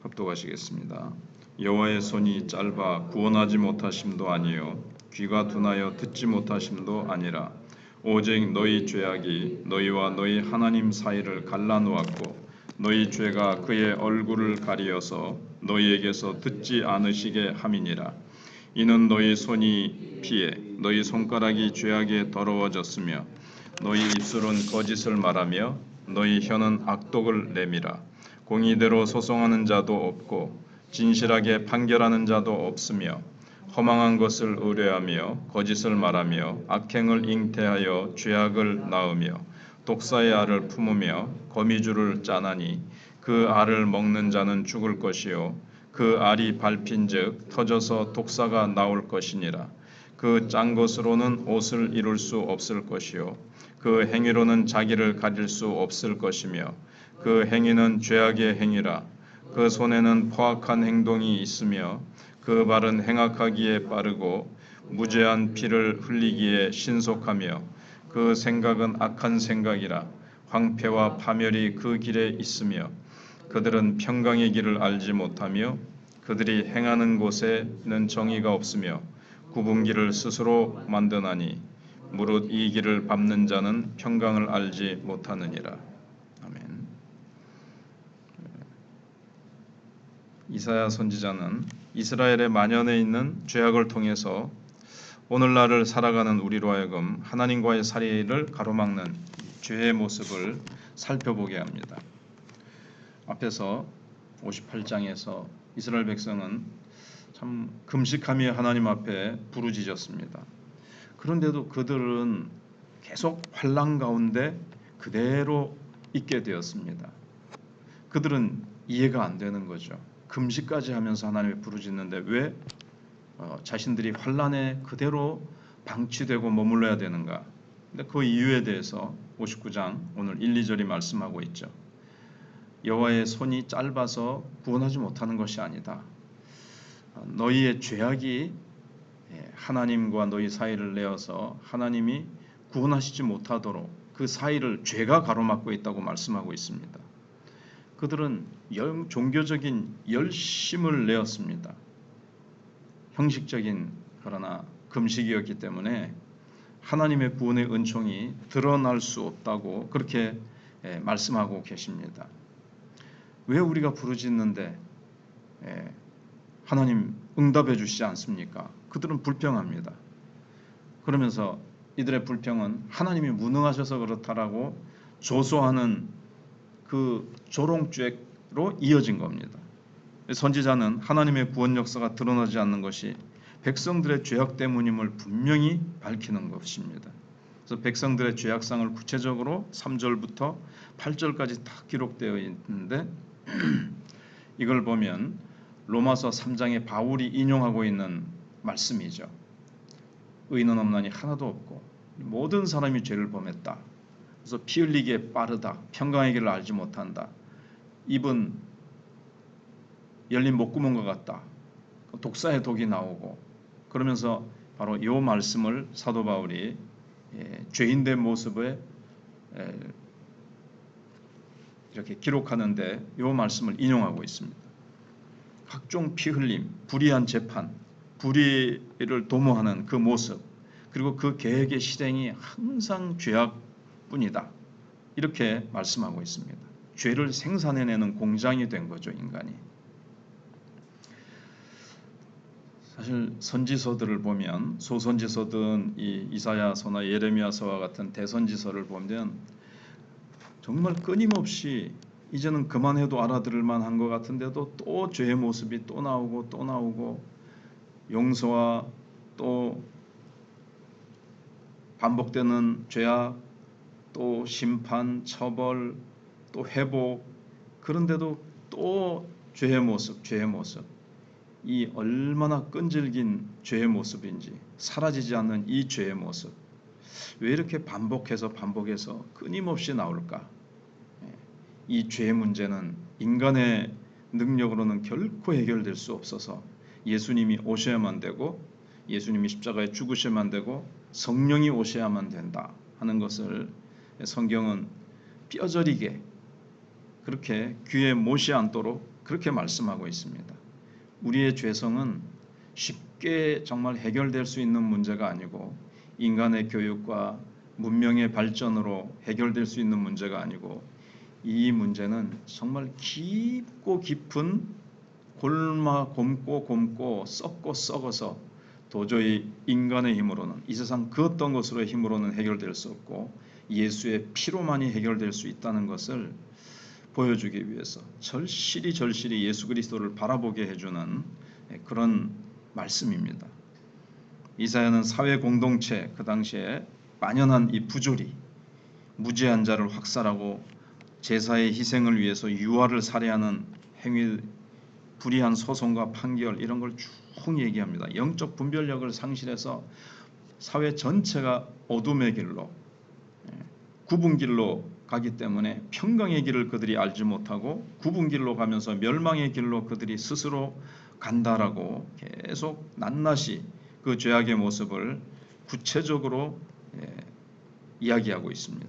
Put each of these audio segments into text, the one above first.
합독하시겠습니다. 여호와의 손이 짧아 구원하지 못하심도 아니요 귀가 둔하여 듣지 못하심도 아니라 오직 너희 죄악이 너희와 너희 하나님 사이를 갈라놓았고 너희 죄가 그의 얼굴을 가리어서 너희에게서 듣지 않으시게 함이니라. 이는 너희 손이 피해 너희 손가락이 죄악에 더러워졌으며 너희 입술은 거짓을 말하며 너희 혀는 악독을 내밀어 공의대로 소송하는 자도 없고 진실하게 판결하는 자도 없으며 허망한 것을 의뢰하며 거짓을 말하며 악행을 잉태하여 죄악을 낳으며 독사의 알을 품으며 거미줄을 짜나니 그 알을 먹는 자는 죽을 것이요 그 알이 밟힌즉 터져서 독사가 나올 것이니라. 그 짠 것으로는 옷을 이룰 수 없을 것이요 그 행위로는 자기를 가릴 수 없을 것이며 그 행위는 죄악의 행위라. 그 손에는 포악한 행동이 있으며 그 발은 행악하기에 빠르고 무죄한 피를 흘리기에 신속하며 그 생각은 악한 생각이라. 황폐와 파멸이 그 길에 있으며 그들은 평강의 길을 알지 못하며 그들이 행하는 곳에는 정의가 없으며 굽은 길을 스스로 만드나니 무릇 이 길을 밟는 자는 평강을 알지 못하느니라. 아멘. 이사야 선지자는 이스라엘의 만연해 있는 죄악을 통해서 오늘날을 살아가는 우리로 하여금 하나님과의 사이를 가로막는 죄의 모습을 살펴보게 합니다. 앞에서 58장에서 이스라엘 백성은 참 금식하며 하나님 앞에 부르짖었습니다. 그런데도 그들은 계속 환난 가운데 그대로 있게 되었습니다. 그들은 이해가 안 되는 거죠. 금식까지 하면서 하나님을 부르짖는데 왜 자신들이 환난에 그대로 방치되고 머물러야 되는가? 근데 그 이유에 대해서 59장 오늘 1, 2절이 말씀하고 있죠. 여호와의 손이 짧아서 구원하지 못하는 것이 아니다. 너희의 죄악이 하나님과 너희 사이를 내어서 하나님이 구원하시지 못하도록 그 사이를 죄가 가로막고 있다고 말씀하고 있습니다. 그들은 종교적인 열심을 내었습니다. 형식적인 그러나 금식이었기 때문에 하나님의 구원의 은총이 드러날 수 없다고 그렇게 말씀하고 계십니다. 왜 우리가 부르짖는데 하나님 응답해 주시지 않습니까? 그들은 불평합니다. 그러면서 이들의 불평은 하나님이 무능하셔서 그렇다라고 조소하는 그 조롱죄로 이어진 겁니다. 선지자는 하나님의 구원 역사가 드러나지 않는 것이 백성들의 죄악 때문임을 분명히 밝히는 것입니다. 그래서 백성들의 죄악상을 구체적으로 3절부터 8절까지 다 기록되어 있는데 이걸 보면 로마서 3장에 바울이 인용하고 있는 말씀이죠. 의인은 없나니 하나도 없고 모든 사람이 죄를 범했다. 그래서 피 흘리기에 빠르다. 평강의 길을 알지 못한다. 입은 열린 목구멍과 같다. 독사의 독이 나오고 그러면서 바로 이 말씀을 사도 바울이 죄인된 모습에 이렇게 기록하는데 이 말씀을 인용하고 있습니다. 각종 피 흘림, 불의한 재판, 불의를 도모하는 그 모습 그리고 그 계획의 실행이 항상 죄악뿐이다. 이렇게 말씀하고 있습니다. 죄를 생산해내는 공장이 된 거죠, 인간이. 사실 선지서들을 보면 소선지서든 이 이사야서나 예레미야서와 같은 대선지서를 보면 정말 끊임없이 이제는 그만해도 알아들을 만한 것 같은데도 또 죄의 모습이 또 나오고 또 나오고 용서와 또 반복되는 죄악 또 심판, 처벌, 또 회복 그런데도 또 죄의 모습 이 얼마나 끈질긴 죄의 모습인지 사라지지 않는 이 죄의 모습 왜 이렇게 반복해서 끊임없이 나올까? 이 죄의 문제는 인간의 능력으로는 결코 해결될 수 없어서 예수님이 오셔야만 되고 예수님이 십자가에 죽으셔야만 되고 성령이 오셔야만 된다 하는 것을 성경은 뼈저리게 그렇게 귀에 못이 앉도록 그렇게 말씀하고 있습니다. 우리의 죄성은 쉽게 정말 해결될 수 있는 문제가 아니고 인간의 교육과 문명의 발전으로 해결될 수 있는 문제가 아니고 이 문제는 정말 깊고 깊은 곪고 썩고 썩어서 도저히 인간의 힘으로는 이 세상 그 어떤 것으로의 힘으로는 해결될 수 없고 예수의 피로만이 해결될 수 있다는 것을 보여주기 위해서 절실히 예수 그리스도를 바라보게 해주는 그런 말씀입니다. 이사야는 사회 공동체 그 당시에 만연한 이 부조리, 무죄한 자를 확살하고 제사의 희생을 위해서 유아를 살해하는 행위, 불의한 소송과 판결 이런 걸 쭉 얘기합니다. 영적 분별력을 상실해서 사회 전체가 어둠의 길로 구분 길로 가기 때문에 평강의 길을 그들이 알지 못하고 구분 길로 가면서 멸망의 길로 그들이 스스로 간다라고 계속 낱낱이 그 죄악의 모습을 구체적으로 이야기하고 있습니다.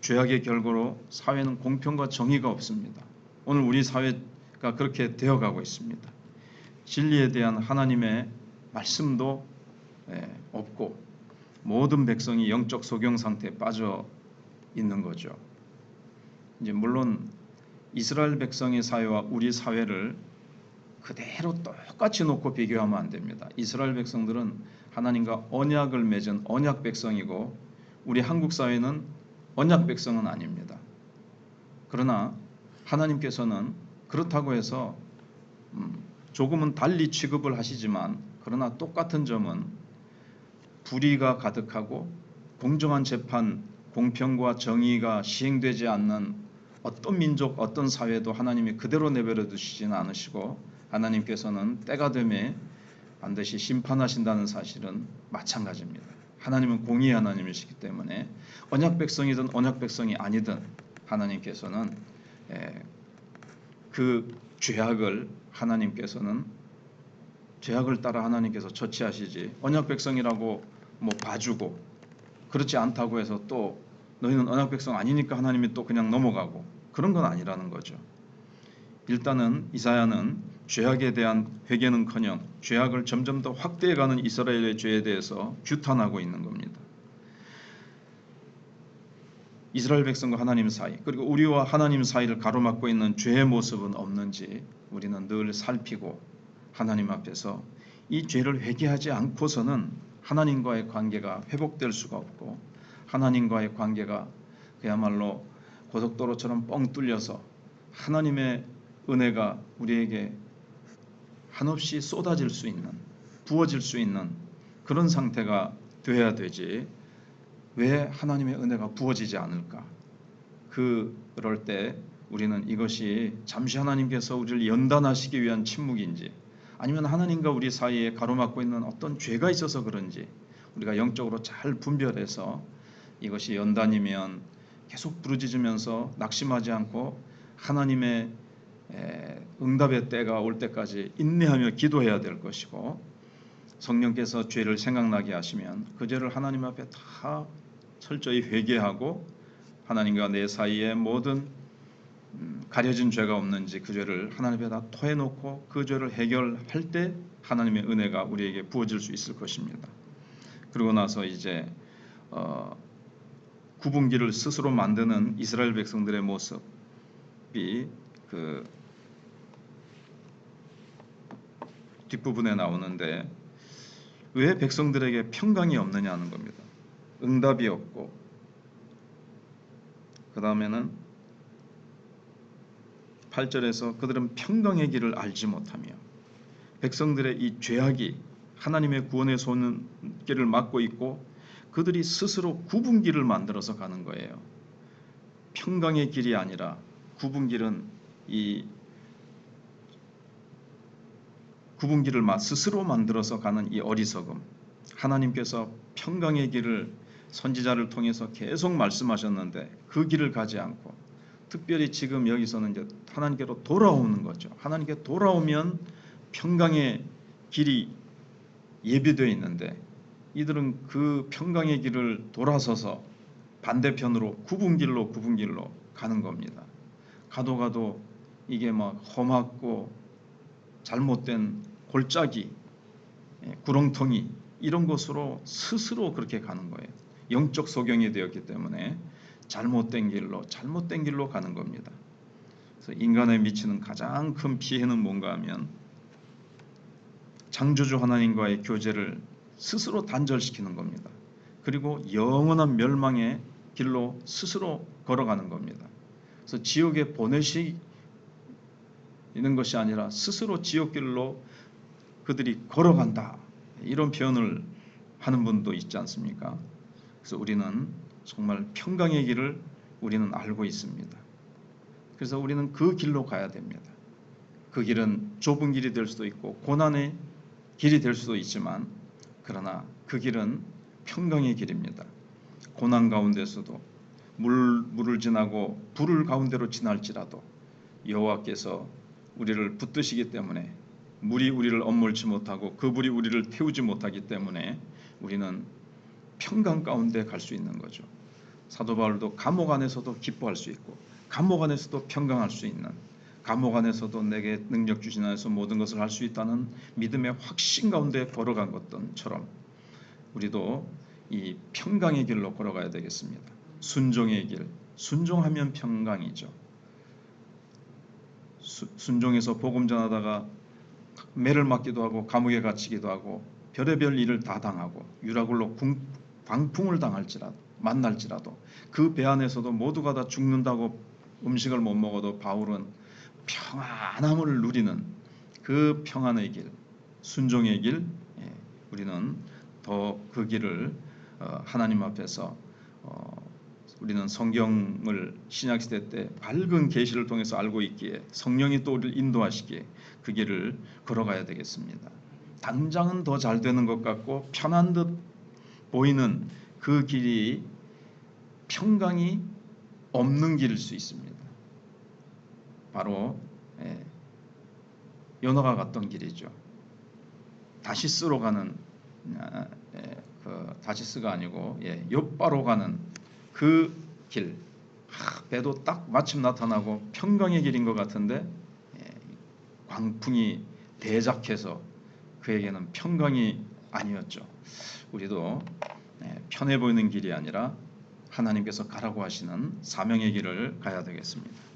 죄악의 결과로 사회는 공평과 정의가 없습니다. 오늘 우리 사회가 그렇게 되어가고 있습니다. 진리에 대한 하나님의 말씀도 없고 모든 백성이 영적 소경 상태에 빠져 있는 거죠. 이제 물론 이스라엘 백성의 사회와 우리 사회를 그대로 똑같이 놓고 비교하면 안 됩니다. 이스라엘 백성들은 하나님과 언약을 맺은 언약 백성이고 우리 한국 사회는 언약 백성은 아닙니다. 그러나 하나님께서는 그렇다고 해서 조금은 달리 취급을 하시지만 그러나 똑같은 점은 불의가 가득하고 공정한 재판, 공평과 정의가 시행되지 않는 어떤 민족, 어떤 사회도 하나님이 그대로 내버려 두시지는 않으시고 하나님께서는 때가 되매 반드시 심판하신다는 사실은 마찬가지입니다. 하나님은 공의의 하나님이시기 때문에 언약 백성이든 언약 백성이 아니든 하나님께서는 그 죄악을 죄악을 따라 하나님께서 처치하시지 언약 백성이라고 뭐 봐주고 그렇지 않다고 해서 또 너희는 언약 백성 아니니까 하나님이 또 그냥 넘어가고 그런 건 아니라는 거죠. 일단은 이사야는 죄악에 대한 회개는커녕 죄악을 점점 더 확대해가는 이스라엘의 죄에 대해서 규탄하고 있는 겁니다. 이스라엘 백성과 하나님 사이 그리고 우리와 하나님 사이를 가로막고 있는 죄의 모습은 없는지 우리는 늘 살피고 하나님 앞에서 이 죄를 회개하지 않고서는 하나님과의 관계가 회복될 수가 없고 하나님과의 관계가 그야말로 고속도로처럼 뻥 뚫려서 하나님의 은혜가 우리에게 한없이 쏟아질 수 있는 부어질 수 있는 그런 상태가 돼야 되지 왜 하나님의 은혜가 부어지지 않을까? 그럴 때 우리는 이것이 잠시 하나님께서 우리를 연단하시기 위한 침묵인지 아니면 하나님과 우리 사이에 가로막고 있는 어떤 죄가 있어서 그런지 우리가 영적으로 잘 분별해서 이것이 연단이면 계속 부르짖으면서 낙심하지 않고 하나님의 응답의 때가 올 때까지 인내하며 기도해야 될 것이고 성령께서 죄를 생각나게 하시면 그 죄를 하나님 앞에 다 철저히 회개하고 하나님과 내 사이에 모든 가려진 죄가 없는지 그 죄를 하나님 앞에 다 토해놓고 그 죄를 해결할 때 하나님의 은혜가 우리에게 부어질 수 있을 것입니다. 그러고 나서 이제 구분기를 스스로 만드는 이스라엘 백성들의 모습이 그 뒷부분에 나오는데 왜 백성들에게 평강이 없느냐는 겁니다. 응답이 없고 그 다음에는 8절에서 그들은 평강의 길을 알지 못하며 백성들의 이 죄악이 하나님의 구원의 손길을 막고 있고 그들이 스스로 구분길을 만들어서 가는 거예요. 평강의 길이 아니라 구분길은 이 구분길을 스스로 만들어서 가는 이 어리석음. 하나님께서 평강의 길을 선지자를 통해서 계속 말씀하셨는데 그 길을 가지 않고 특별히 지금 여기서는 이제 하나님께로 돌아오는 거죠. 하나님께 돌아오면 평강의 길이 예비되어 있는데 이들은 그 평강의 길을 돌아서서 반대편으로 구분길로 가는 겁니다. 가도 이게 막 험하고 잘못된 골짜기, 구렁텅이 이런 곳으로 스스로 그렇게 가는 거예요. 영적 소경이 되었기 때문에 잘못된 길로 가는 겁니다. 그래서 인간에 미치는 가장 큰 피해는 뭔가 하면 창조주 하나님과의 교제를 스스로 단절시키는 겁니다. 그리고 영원한 멸망의 길로 스스로 걸어가는 겁니다. 그래서 지옥에 보내시는 것이 아니라 스스로 지옥길로 그들이 걸어간다. 이런 표현을 하는 분도 있지 않습니까? 그래서 우리는 정말 평강의 길을 우리는 알고 있습니다. 그래서 우리는 그 길로 가야 됩니다. 그 길은 좁은 길이 될 수도 있고 고난의 길이 될 수도 있지만 그러나 그 길은 평강의 길입니다. 고난 가운데서도 물을 지나고 불을 가운데로 지날지라도 여호와께서 우리를 붙드시기 때문에 물이 우리를 엄몰지 못하고 그 불이 우리를 태우지 못하기 때문에 우리는 평강 가운데 갈 수 있는 거죠. 사도 바울도 감옥 안에서도 기뻐할 수 있고 감옥 안에서도 평강할 수 있는, 감옥 안에서도 내게 능력 주신 안에서 모든 것을 할 수 있다는 믿음의 확신 가운데 걸어간 것처럼 우리도 이 평강의 길로 걸어가야 되겠습니다. 순종의 길, 순종하면 평강이죠. 순종해서 복음 전하다가 매를 맞기도 하고 감옥에 갇히기도 하고 별의별 일을 다 당하고 유라굴로 광풍을 만날지라도 그 배 안에서도 모두가 다 죽는다고 음식을 못 먹어도 바울은 평안함을 누리는 그 평안의 길, 순종의 길, 우리는 더 그 길을 하나님 앞에서 우리는 성경을 신약시대 때 밝은 계시를 통해서 알고 있기에 성령이 또 우리를 인도하시기에 그 길을 걸어가야 되겠습니다. 당장은 더 잘 되는 것 같고 편한 듯 보이는 그 길이 평강이 없는 길일 수 있습니다. 바로 요나가 갔던 길이죠. 다시스로 가는 다시스가 아니고 욥바로 가는 그 길, 배도 딱 마침 나타나고 평강의 길인 것 같은데 광풍이 대작해서 그에게는 평강이 아니었죠. 우리도 편해 보이는 길이 아니라 하나님께서 가라고 하시는 사명의 길을 가야 되겠습니다.